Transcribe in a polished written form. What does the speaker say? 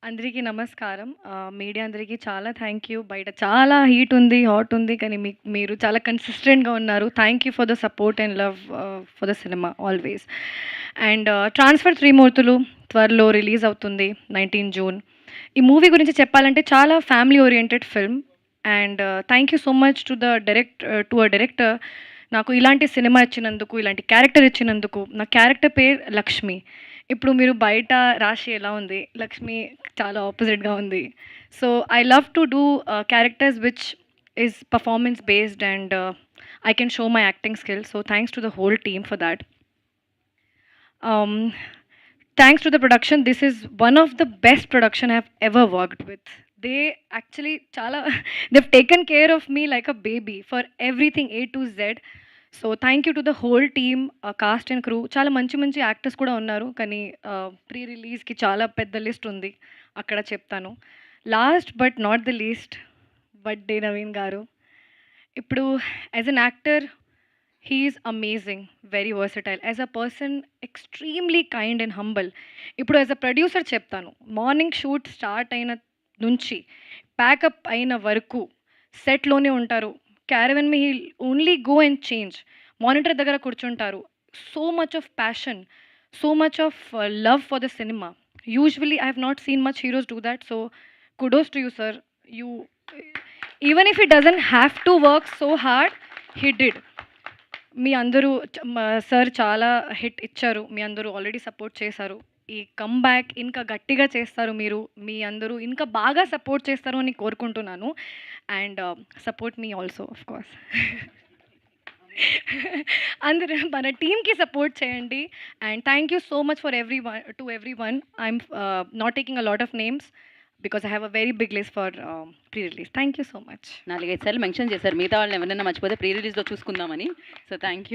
అందరికీ నమస్కారం. మీడియా అందరికీ చాలా థ్యాంక్ యూ. బయట చాలా హీట్ ఉంది, హాట్ ఉంది. కానీ మీరు చాలా కన్సిస్టెంట్‌గా ఉన్నారు. Thank you for the support and love for the cinema always. And 'transfer Trimurthulu' త్వరలో రిలీజ్ అవుతుంది 19 జూన్. ఈ మూవీ గురించి చెప్పాలంటే చాలా family oriented film. And thank you so much to a director నాకు ఇలాంటి సినిమా ఇచ్చినందుకు, ఇలాంటి క్యారెక్టర్ ఇచ్చినందుకు. నా క్యారెక్టర్ పేరు లక్ష్మి. ఇప్పుడు మీరు బయట రాశి ఎలా ఉంది, లక్ష్మి చాలా ఆపోజిట్‌గా ఉంది. So, I love to do characters which is performance based and I can show my acting skills. So, thanks to the whole team for that. Um, Thanks to the production. This is one of the best production I've ever worked with. They actually chala they've taken care of me like a baby for everything A to Z. So thank you to the whole team, cost and crew. చాలా మంచి మంచి actors కూడా ఉన్నారు, కానీ pre రిలీజ్కి చాలా పెద్ద list ఉంది, అక్కడ చెప్తాను. Last but not the least, బడ్డే నవీన్ గారు. ఇప్పుడు as an actor he's amazing, very versatile. As a person extremely kind and humble. ఇప్పుడు యాజ్ అ ప్రొడ్యూసర్ చెప్తాను, మార్నింగ్ షూట్ స్టార్ట్ అయిన నుంచి ప్యాకప్ అయిన వరకు సెట్లోనే ఉంటారు. క్యారవెన్ మీ he'll only go and change. Monitor దగ్గర కూర్చుంటారు. So much of passion, so much of love for the cinema. Usually I have not seen much heroes do that. So kudos to you sir. You even if he doesn't have to work so hard, he did. మీ అందరూ sir చాలా hit ఇచ్చారు. మీ అందరూ already support చేశారు. ఈ comeback ఇంకా గట్టిగా చేస్తారు మీరు. మీ అందరూ ఇంకా బాగా సపోర్ట్ చేస్తారు అని కోరుకుంటున్నాను. And support me also of course. అందరూ మన టీమ్‌కి సపోర్ట్ చేయండి. And thank you so much for everyone. I'm not taking a lot of names because I have a very big list for pre release. Thank you so much. 4, 5 సార్లు mention చేశారు. మిగతా వాళ్ళని ఎవరైనా మర్చిపోతే ప్రీ రిలీజ్‌లో చూసుకుందామని. So, thank you.